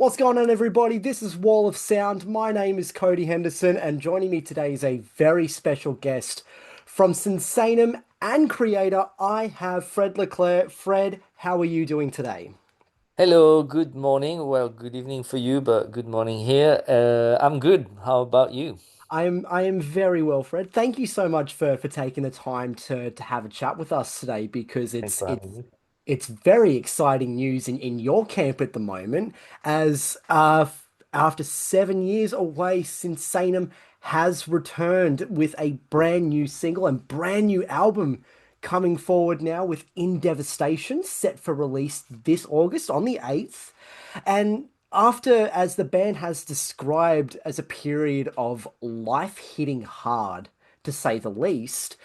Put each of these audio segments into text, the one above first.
What's going on, everybody? This is Wall of Sound. My name is Cody Henderson, and joining me today is a very special guest from Sinsaenum and Kreator. I have Fred Leclercq. Fred, how are you doing today? Hello, good morning. Well, good evening for you, but good morning here. I'm good. How about you? I am very well, Fred. Thank you so much for taking the time to have a chat with us today because Thanks it's for it's having me. it's very exciting news in your camp at the moment, as after 7 years away, Sinsaenum has returned with a brand new single and brand new album coming forward now with In Devastation, set for release this August on the 8th. And after, as the band has described, as a period of life hitting hard, to say the least,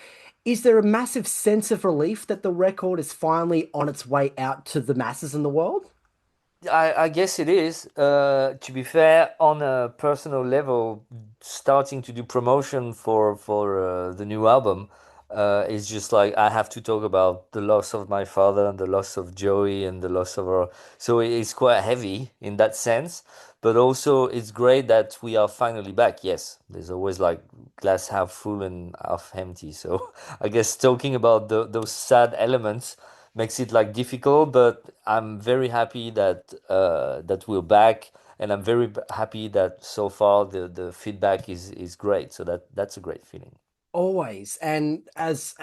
is there a massive sense of relief that the record is finally on its way out to the masses in the world? I guess it is. To be fair, on a personal level, starting to do promotion for the new album is just like I have to talk about the loss of my father and the loss of Joey and the loss of our. So it's quite heavy in that sense, but also it's great that we are finally back. Yes, there's always like glass half full and half empty. So I guess talking about those sad elements makes it like difficult, but I'm very happy that we're back, and I'm very happy that so far the feedback is great. So that's a great feeling. Always. And as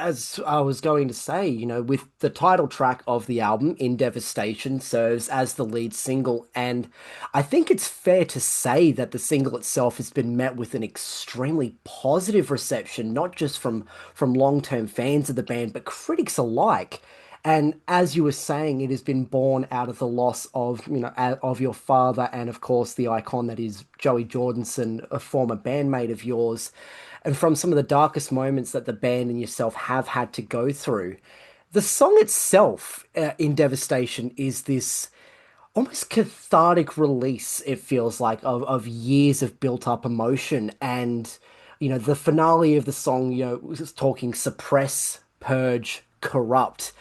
I was going to say, with the title track of the album, In Devastation, serves as the lead single, and I think it's fair to say that the single itself has been met with an extremely positive reception, not just from long-term fans of the band, but critics alike. And as you were saying, it has been born out of the loss of, of your father and of course the icon that is Joey Jordison, a former bandmate of yours, and from some of the darkest moments that the band and yourself have had to go through. The song itself, in Devastation, is this almost cathartic release, it feels like, of years of built up emotion. And, the finale of the song, was talking suppress, purge, corrupt.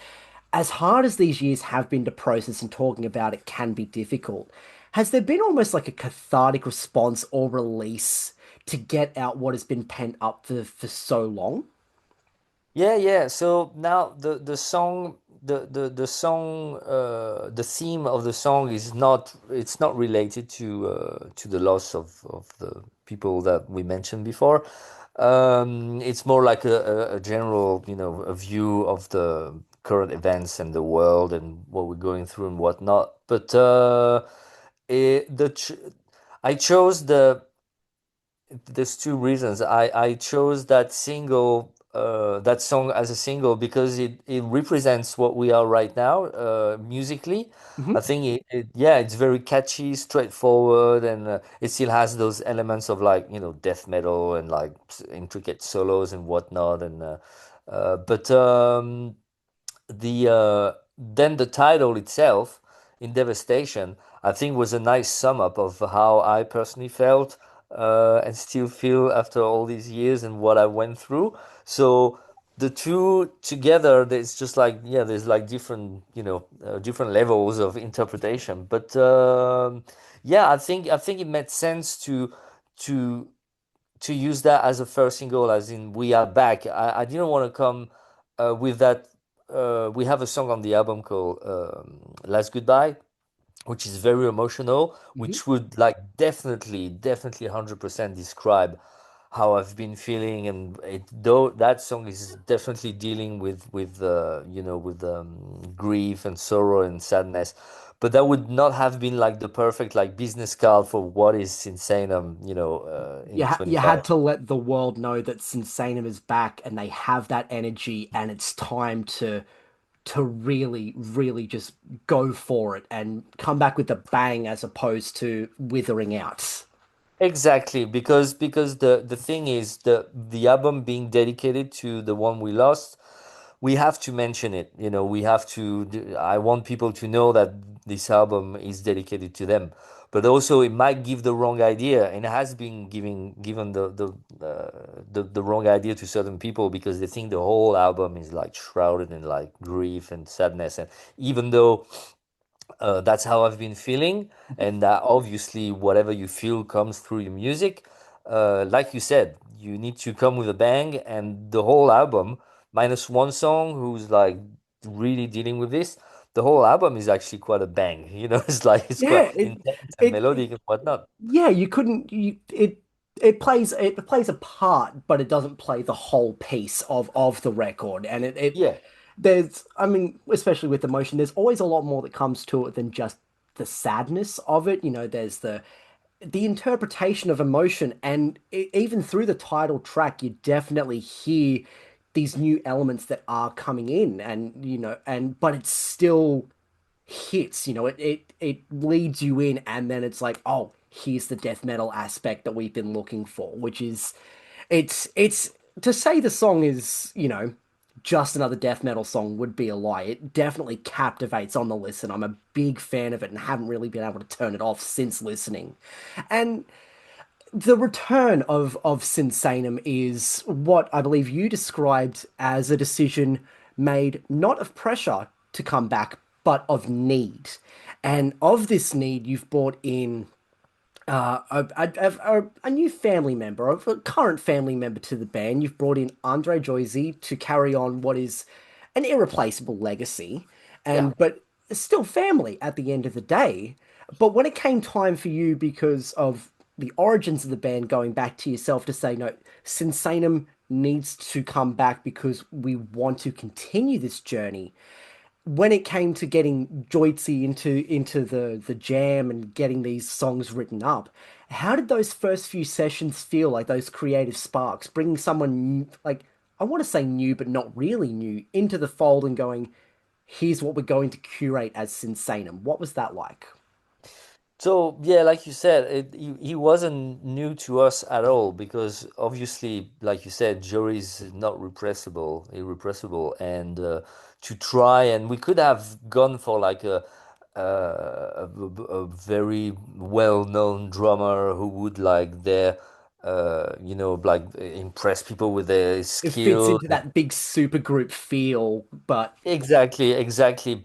As hard as these years have been to process and talking about it can be difficult, has there been almost like a cathartic response or release to get out what has been pent up for so long? Yeah, yeah. So now the song the theme of the song is not it's not related to the loss of the people that we mentioned before. It's more like a general, a view of the current events and the world and what we're going through and whatnot. But it, the ch I chose there's two reasons. I chose that song as a single because it represents what we are right now musically. I Hmm. think yeah, it's very catchy, straightforward, and it still has those elements of like, death metal and like intricate solos and whatnot. And but then the title itself, In Devastation, I think was a nice sum up of how I personally felt and still feel after all these years and what I went through. So the two together, there's just like, yeah, there's like different, different levels of interpretation. But yeah, I think it made sense to to use that as a first single, as in we are back. I didn't want to come with that. We have a song on the album called Last Goodbye, which is very emotional, Hmm. which would like definitely 100% describe how I've been feeling. And though that song is definitely dealing with grief and sorrow and sadness, but that would not have been like the perfect like business card for what is insane, in You 25. had to let the world know that Sinsaenum is back and they have that energy and it's time to really, really just go for it and come back with a bang as opposed to withering out. Exactly, because the thing is the album being dedicated to the one we lost, we have to mention it. We have to. I want people to know that this album is dedicated to them, but also it might give the wrong idea, and it has been given the wrong idea to certain people because they think the whole album is like shrouded in like grief and sadness, and even though That's how I've been feeling, and obviously, whatever you feel comes through your music. Like you said, you need to come with a bang, and the whole album, minus one song who's like really dealing with this, the whole album is actually quite a bang. It's like it's quite Yeah, it intense and it melodic and whatnot. yeah, you couldn't you it plays a part, but it doesn't play the whole piece of the record. And it Yeah. there's I mean, especially with emotion, there's always a lot more that comes to it than just the sadness of it. You know, there's the interpretation of emotion, and even through the title track, you definitely hear these new elements that are coming in, and but it's still hits, it leads you in, and then it's like, oh, here's the death metal aspect that we've been looking for, which is it's to say the song is, just another death metal song would be a lie. It definitely captivates on the listen. I'm a big fan of it and haven't really been able to turn it off since listening. And the return of Sinsaenum is what I believe you described as a decision made not of pressure to come back, but of need. And of this need, you've brought in a new family member, a current family member to the band. You've brought in Andre Joyzy to carry on what is an irreplaceable legacy, Yeah. but still family at the end of the day. But when it came time for you, because of the origins of the band, going back to yourself to say, no, Sinsanum needs to come back because we want to continue this journey. When it came to getting Joyce into the jam and getting these songs written up, how did those first few sessions feel, like those creative sparks, bringing someone like, I want to say new but not really new, into the fold and going, here's what we're going to curate as Sinsanum. What was that like? So yeah, like you said, he wasn't new to us at all because obviously, like you said, Jory's not repressible, irrepressible, and to try and we could have gone for like a very well-known drummer who would like like impress people with their It fits skill. into that big super group feel, but Exactly, exactly.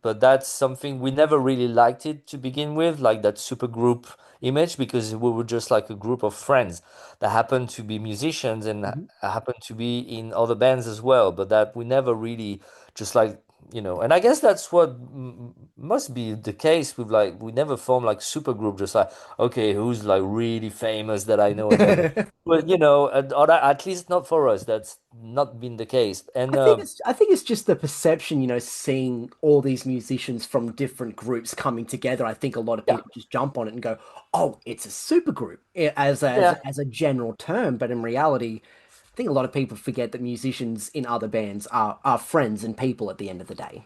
But that's something we never really liked it to begin with, like that supergroup image, because we were just like a group of friends that happened to be musicians and happened to be in other bands as well, but that we never really just and I guess that's what must be the case with like we never form like supergroup, just like okay, who's like really famous that I know, and then well, or at least not for us. That's not been the case, and. I think it's just the perception, seeing all these musicians from different groups coming together. I think a lot of Yeah. people just jump on it and go, "Oh, it's a super group," Yeah, as a general term. But in reality, I think a lot of people forget that musicians in other bands are friends and people at the end of the day.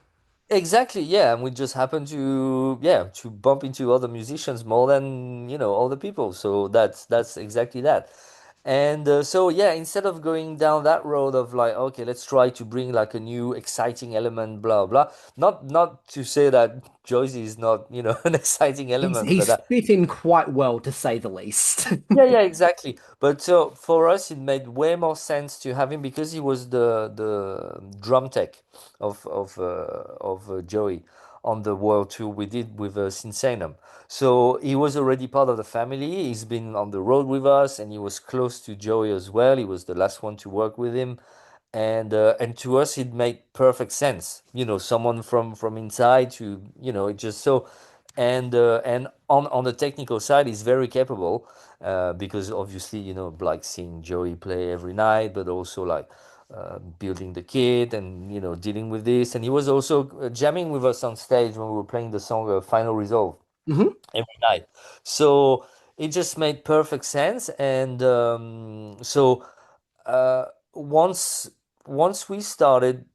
exactly. Yeah, and we just happen to bump into other musicians more than, other people. So that's exactly that. And so yeah, instead of going down that road of like, okay, let's try to bring like a new exciting element, blah blah. Not to say that Joyce is not, an exciting element, He's but fit in quite well, to say the least. yeah, exactly. But so for us, it made way more sense to have him because he was the drum tech of Joey on the world tour we did with Sinsaenum. So he was already part of the family. He's been on the road with us, and he was close to Joey as well. He was the last one to work with him, and to us it made perfect sense, someone from inside to, it just so. And on the technical side he's very capable, because obviously, like seeing Joey play every night, but also like building the kit and, dealing with this, and he was also jamming with us on stage when we were playing the song Final Resolve Mhm. every night. So it just made perfect sense. And so once we started,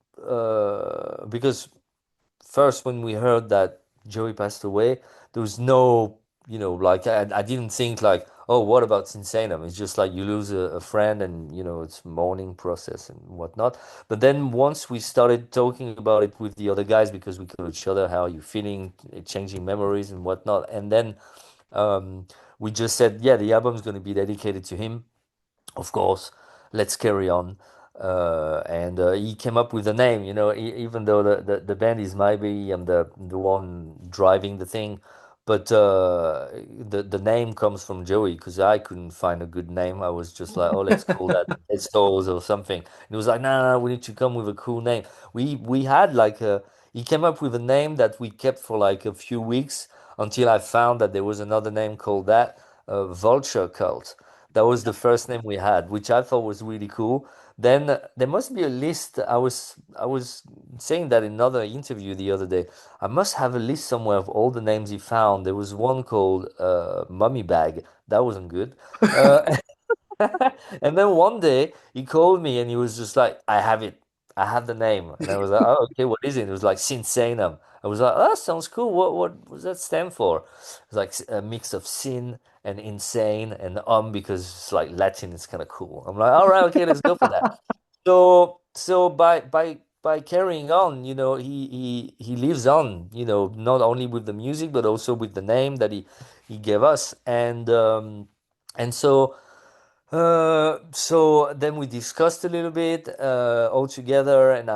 because first when we heard that Joey passed away, there was no, like I didn't think like, oh, what about Sinsanum? It's just like you lose a friend, and it's mourning process and whatnot. But then once we started talking about it with the other guys, because we told each other how you feeling, changing memories and whatnot, and then um, we just said, yeah, the album's going to be dedicated to him, of course. Let's carry on. And he came up with a name, even though the band is my baby, I'm the one driving the thing, but the name comes from Joey because I couldn't find a good name. I was just like, oh, let's call that Dead Souls or something. And he was like, no, no, no, we need to come with a cool name. We had like a he came up with a name that we kept for like a few weeks until I found that there was another name called that, Vulture Cult. That was the first name we had, which I thought was really cool. Then there must be a list. I was saying that in another interview the other day. I must have a list somewhere of all the names he found. There was one called Mummy Bag. That wasn't good. Uh, And then one day he called me and he was just like, I have it. I have the name. And I was like, oh, okay, what is it? It was like Sinsaenum. I was like, oh, that sounds cool. What does that stand for? It's like a mix of sin and insane and because it's like Latin, it's kind of cool. I'm like, all right, okay, let's go for that. So by carrying on, he lives on, not only with the music but also with the name that he gave us. And so then we discussed a little bit all together, and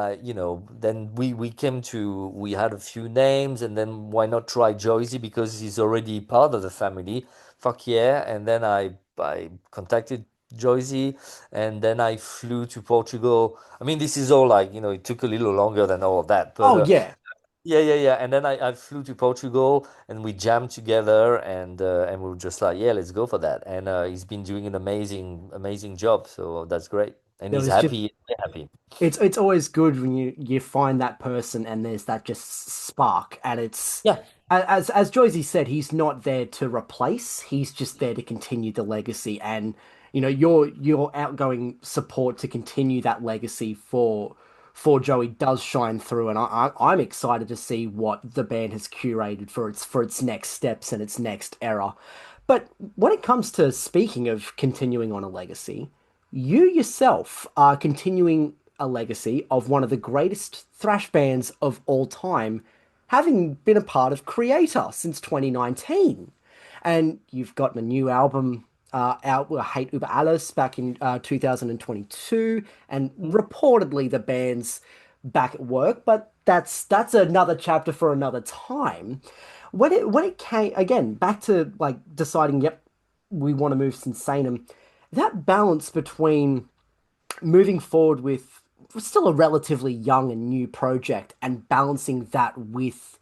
then we had a few names, and then why not try Joycey because he's already part of the family. Fuck yeah! And then I contacted Joycey, and then I flew to Portugal. I mean, this is all like it took a little longer than all of that, but Oh yeah. yeah, yeah, yeah. And then I flew to Portugal and we jammed together and we were just like, yeah, let's go for that. And he's been doing an amazing, amazing job. So that's great. And There he's was just happy, we're happy. it's always good when you find that person and there's that just spark and it's Yeah. as Joycey said, he's not there to replace, he's just there to continue the legacy and your outgoing support to continue that legacy for Joey does shine through and I'm excited to see what the band has curated for its next steps and its next era. But when it comes to speaking of continuing on a legacy, you yourself are continuing a legacy of one of the greatest thrash bands of all time, having been a part of Kreator since 2019. And you've got a new album out, Hate Über Alles, back in 2022, and reportedly the band's back at work, but that's another chapter for another time. When it came again back to like deciding, yep, we want to move Sinsaenum, that balance between moving forward with still a relatively young and new project and balancing that with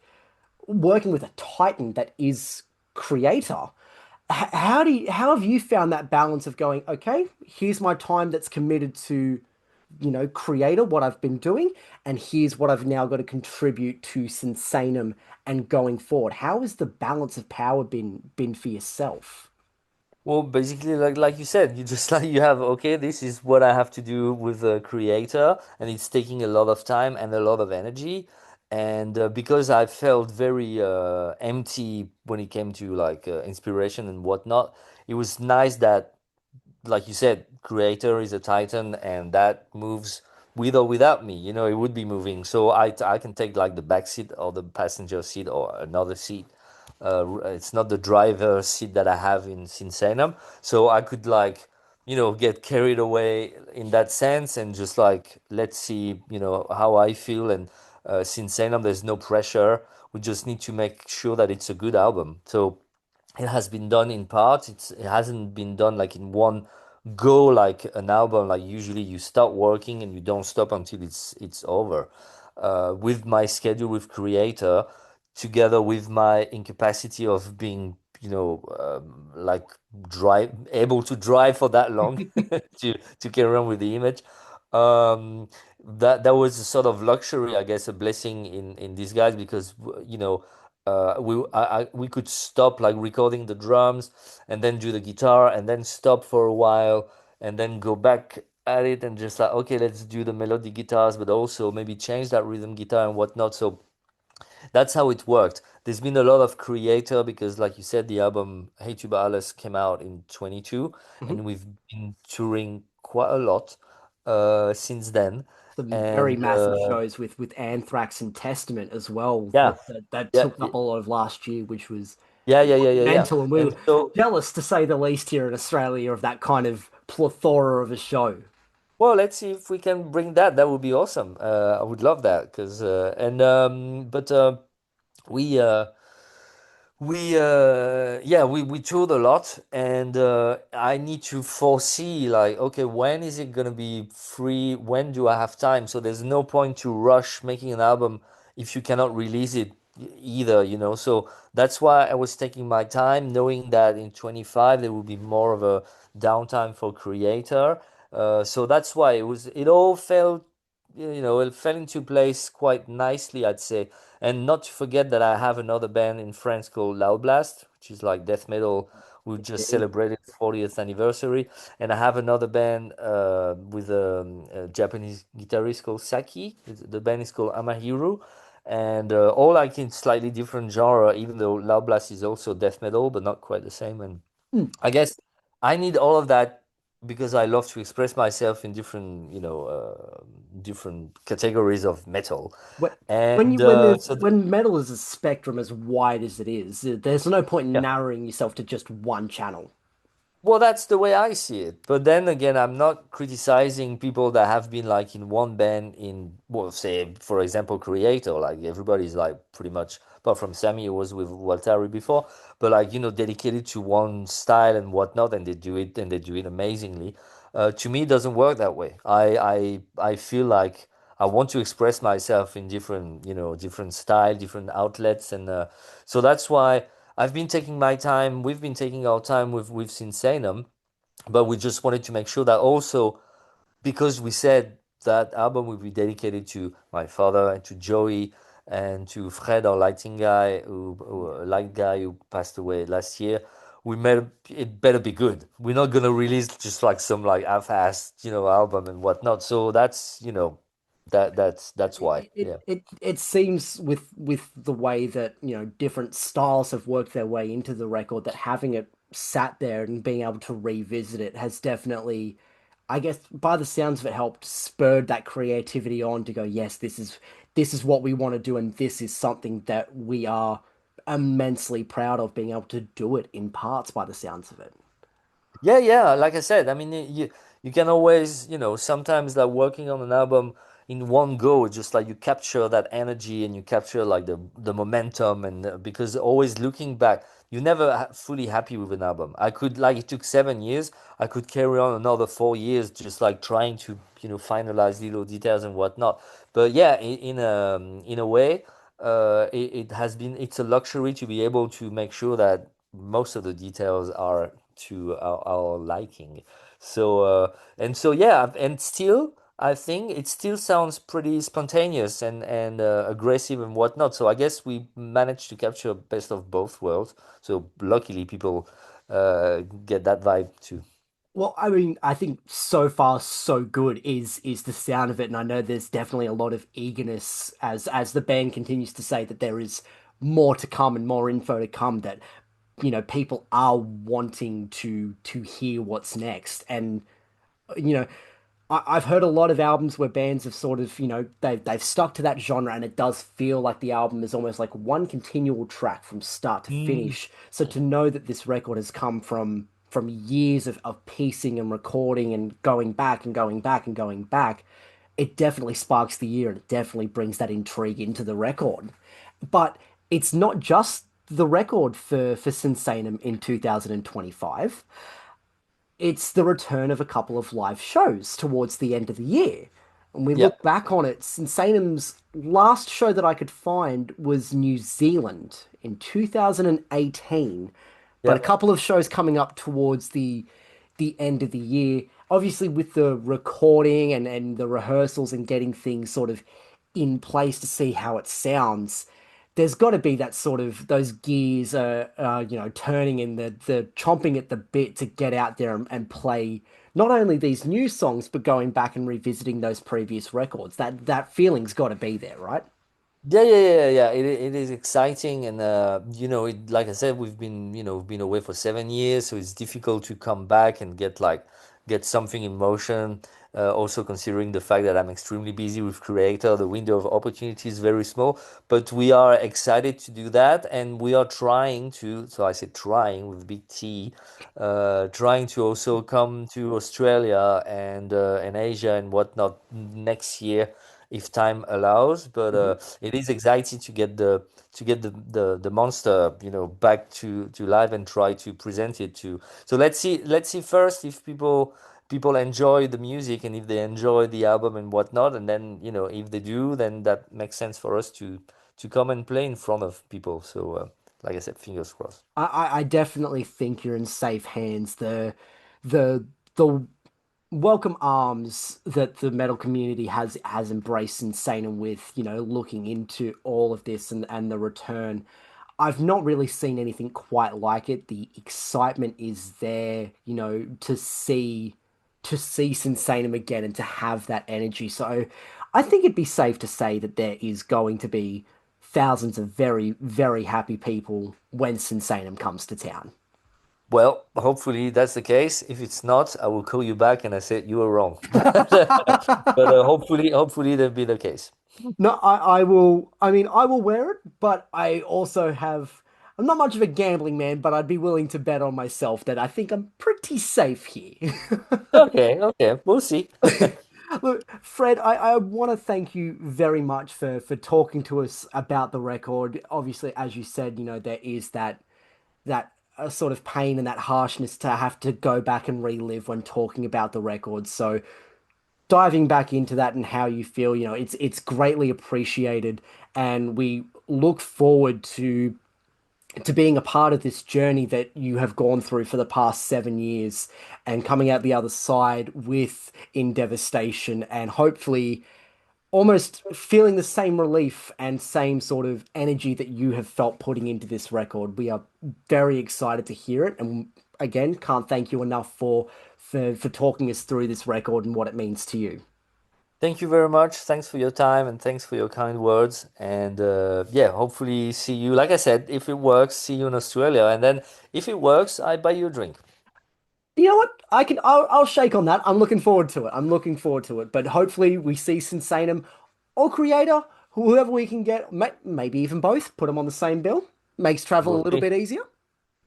working with a titan that is Kreator. How have you found that balance of going, okay, here's my time that's committed to, Kreator, what I've been doing, and here's what I've now got to contribute to Sinsaenum and going forward. How has the balance of power been for yourself? Well, basically, like you said, you just like you have, okay, this is what I have to do with the creator, and it's taking a lot of time and a lot of energy. And because I felt very empty when it came to like inspiration and whatnot, it was nice that like you said, Kreator is a Titan, and that moves with or without me. It would be moving. So I can take like the back seat or the passenger seat or another seat. It's not the driver seat that I have in Sinsaenum. So I could like, get carried away in that sense and just like, let's see, how I feel. And Sinsaenum, there's no pressure. We just need to make sure that it's a good album. So it has been done in parts. It hasn't been done like in one go like an album. Like usually you start working and you don't stop until it's over. With my schedule with Kreator, together with my incapacity of being, like drive able to drive for that long to carry on with the image. Um, that was a sort of luxury, I guess, a blessing in disguise because we could stop like recording the drums and then do the guitar and then stop for a while and then go back at it and just like okay, let's do the melodic guitars but also maybe change that rhythm guitar and whatnot. So that's how it worked. There's been a lot of creator because like you said, the album Hey Tuba Alice came out in 22 and we've been touring quite a lot since then. Some very And massive shows with Anthrax and Testament as well yeah, that yeah, took up a lot of last year, which was yeah, yeah, yeah, yeah, yeah. mental, and we were And so jealous to say the least here in Australia of that kind of plethora of a show. Well, let's see if we can bring that. That would be awesome. I would love that because and but we we toured a lot, and I need to foresee like, okay, when is it gonna be free? When do I have time? So there's no point to rush making an album if you cannot release it either, you know. So that's why I was taking my time, knowing that in 25 there will be more of a downtime for Kreator. So that's why it all fell, you know, it fell into place quite nicely, I'd say. And not to forget that I have another band in France called Loud Blast, which is like death metal. We just Indeed. celebrated 40th anniversary, and I have another band with a Japanese guitarist called Saki. The band is called Amahiru, and all like in slightly different genre. Even though Loud Blast is also death metal, but not quite the same. And Hmm. I guess I need all of that because I love to express myself in different, different categories of metal. When And when metal is a spectrum as wide as it is, there's no point in yeah. narrowing yourself to just one channel. Well, that's the way I see it. But then again, I'm not criticizing people that have been like in one band in, well, say, for example, Kreator. Like everybody's like pretty much, apart from Sammy, who was with Waltari before, but like, you know, dedicated to one style and whatnot, and they do it amazingly. To me, it doesn't work that way. I feel like I want to express myself in different, you know, different style, different outlets. And so that's why. I've been taking my time. We've been taking our time with Sinsaenum, but we just wanted to make sure that also because we said that album will be dedicated to my father and to Joey and to Fred, our lighting guy, light guy who passed away last year. We made it better be good. We're not gonna release just like some like half-assed, you know, album and whatnot. So that's, you know, that's why. Yeah. It seems with the way that, you know, different styles have worked their way into the record that having it sat there and being able to revisit it has definitely, I guess, by the sounds of it, helped spurred that creativity on to go, yes, this is what we want to do, and this is something that we are immensely proud of being able to do it in parts by the sounds of it. Yeah, yeah. Like I said, I mean, you can always, you know, sometimes that working on an album in one go, just like you capture that energy and you capture like the momentum, and because always looking back, you're never fully happy with an album. I could like it took 7 years. I could carry on another 4 years, just like trying to, you know, finalize little details and whatnot. But yeah, in a way, it has been it's a luxury to be able to make sure that most of the details are to our liking. So and so yeah, and still I think it still sounds pretty spontaneous and aggressive and whatnot. So I guess we managed to capture best of both worlds. So luckily people get that vibe too. Well, I mean, I think so far so good is the sound of it, and I know there's definitely a lot of eagerness as the band continues to say that there is more to come and more info to come, that, you know, people are wanting to hear what's next. And, you know, I've heard a lot of albums where bands have sort of, you know, they've stuck to that genre, and it does feel like the album is almost like one continual track from start to Mm. finish. So to know that this record has come from years of piecing and recording and going back and going back and going back, it definitely sparks the ear, and it definitely brings that intrigue into the record. But it's not just the record for Sinsaenum in 2025. It's the return of a couple of live shows towards the end of the year. And we Yeah. look back on it, Sinsaenum's last show that I could find was New Zealand in 2018, but a Yep. couple of shows coming up towards the end of the year. Obviously, with the recording and the rehearsals and getting things sort of in place to see how it sounds, there's got to be that sort of those gears, you know, turning and the chomping at the bit to get out there and play not only these new songs but going back and revisiting those previous records. That feeling's got to be there, right? Yeah. It is exciting, and you know, like I said, we've been, you know, we've been away for 7 years, so it's difficult to come back and get like get something in motion. Also considering the fact that I'm extremely busy with Kreator, the window of opportunity is very small, but we are excited to do that, and we are trying to, so I say trying with big T, trying to also come to Australia and Asia and whatnot next year if time allows. But Mhm. it is exciting to get the monster, back to life and try to present it to. So let's see first if people enjoy the music and if they enjoy the album and whatnot, and then if they do, then that makes sense for us to come and play in front of people. So like I said, fingers crossed. I definitely think you're in safe hands. The the welcome arms that the metal community has embraced Sinsaenum with, looking into all of this and the return. I've not really seen anything quite like it. The excitement is there, to see Sinsaenum again and to have that energy. So I think it'd be safe to say that there is going to be thousands of very, very happy people when Sinsaenum comes to town. Well, hopefully that's the case. If it's not, I will call you back and I said you were wrong. But hopefully that'll be the case. No, I will. I mean, I will wear it, but I also have. I'm not much of a gambling man, but I'd be willing to bet on myself that I think I'm pretty safe here. Okay, okay, we'll see. Look, Fred, I want to thank you very much for talking to us about the record. Obviously, as you said, there is that sort of pain and that harshness to have to go back and relive when talking about the record. So diving back into that and how you feel, it's greatly appreciated, and we look forward to being a part of this journey that you have gone through for the past 7 years and coming out the other side with In Devastation and hopefully almost feeling the same relief and same sort of energy that you have felt putting into this record. We are very excited to hear it, and again, can't thank you enough for talking us through this record and what it means to you. Thank you very much. Thanks for your time and thanks for your kind words. And yeah, hopefully see you. Like I said, if it works, see you in Australia. And then if it works, I buy you a drink. You know what? I'll shake on that. I'm looking forward to it. I'm looking forward to it. But hopefully we see Sinsaenum or Kreator, whoever we can get, maybe even both, put them on the same bill. Makes travel a We'll little see. bit easier.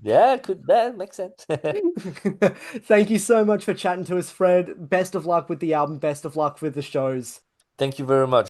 Yeah, could that makes sense. Thank you so much for chatting to us, Fred. Best of luck with the album. Best of luck with the shows. Thank you very much.